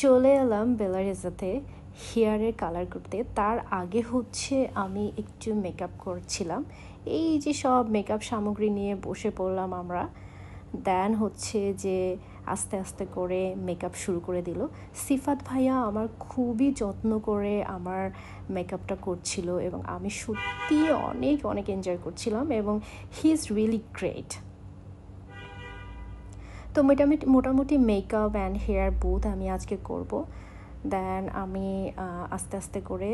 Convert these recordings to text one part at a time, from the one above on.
চলে এলাম বেলারিজাতে হেয়ারের কালার করতে। তার আগে হচ্ছে আমি একটু মেকআপ করছিলাম। এই যে সব মেকআপ সামগ্রী নিয়ে বসে পড়লাম আমরা। দেন হচ্ছে যে আস্তে আস্তে করে মেকআপ শুরু করে দিল। সিফাত ভাইয়া আমার খুবই যত্ন করে আমার মেকআপটা করছিল এবং আমি সত্যি অনেক অনেক এনজয় করছিলাম এবং হি ইজ রিয়েলি গ্রেট। তো মোটামুটি মেকআপ অ্যান্ড হেয়ার বোথ আমি আজকে করব। দেন আমি আস্তে আস্তে করে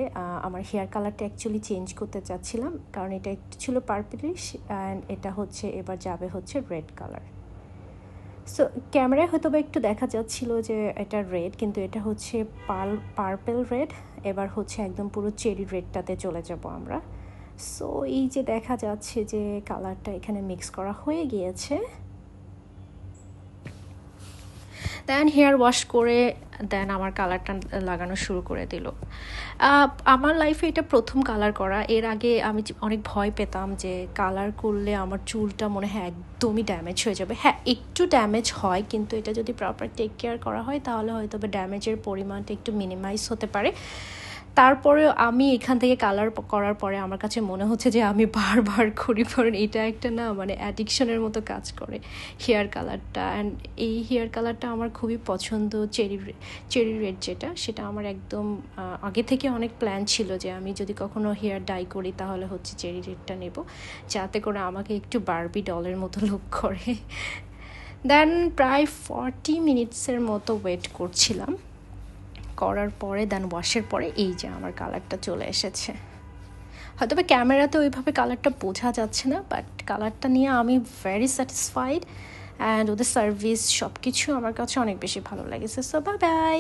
আমার হেয়ার কালারটা অ্যাকচুয়ালি চেঞ্জ করতে চাচ্ছিলাম, কারণ এটা একটু ছিল পার্পলিশ অ্যান্ড এটা হচ্ছে এবার যাবে হচ্ছে রেড কালার। সো ক্যামেরায় হয়তো বা একটু দেখা যাচ্ছিল যে এটা রেড, কিন্তু এটা হচ্ছে পার্পল রেড। এবার হচ্ছে একদম পুরো চেরি রেডটাতে চলে যাব আমরা। সো এই যে দেখা যাচ্ছে যে কালারটা এখানে মিক্স করা হয়ে গিয়েছে। দেন হেয়ার ওয়াশ করে দেন আমার কালারটা লাগানো শুরু করে দিল। আমার লাইফে এটা প্রথম কালার করা। এর আগে আমি অনেক ভয় পেতাম যে কালার করলে আমার চুলটা মনে হয় একদমই ড্যামেজ হয়ে যাবে। হ্যাঁ, একটু ড্যামেজ হয়, কিন্তু এটা যদি প্রপার টেক কেয়ার করা হয় তাহলে হয়তো ড্যামেজের পরিমাণটা একটু মিনিমাইজ হতে পারে। তারপরেও আমি এখান থেকে কালার করার পরে আমার কাছে মনে হচ্ছে যে আমি বারবার করি, কারণ এটা একটা না মানে অ্যাডিকশনের মতো কাজ করে হেয়ার কালারটা। অ্যান্ড এই হেয়ার কালারটা আমার খুবই পছন্দ, চেরি রেড যেটা, সেটা আমার একদম আগে থেকে অনেক প্ল্যান ছিল যে আমি যদি কখনো হেয়ার ডাই করি তাহলে হচ্ছে চেরি রেডটা নেব, যাতে করে আমাকে একটু বারবি ডলের মতো লুক করে। দেন প্রায় 40 মিনিটসের মতো ওয়েট করছিলাম। করার পরে দেন ওয়াশের পরে এই যে আমার কালারটা চলে এসেছে। হয়তো বা ক্যামেরাতে ওইভাবে কালারটা বোঝা যাচ্ছে না, বাট কালারটা নিয়ে আমি ভেরি স্যাটিসফাইড অ্যান্ড ওদের সার্ভিস সব কিছু আমার কাছে অনেক বেশি ভালো লেগেছে। So bye bye.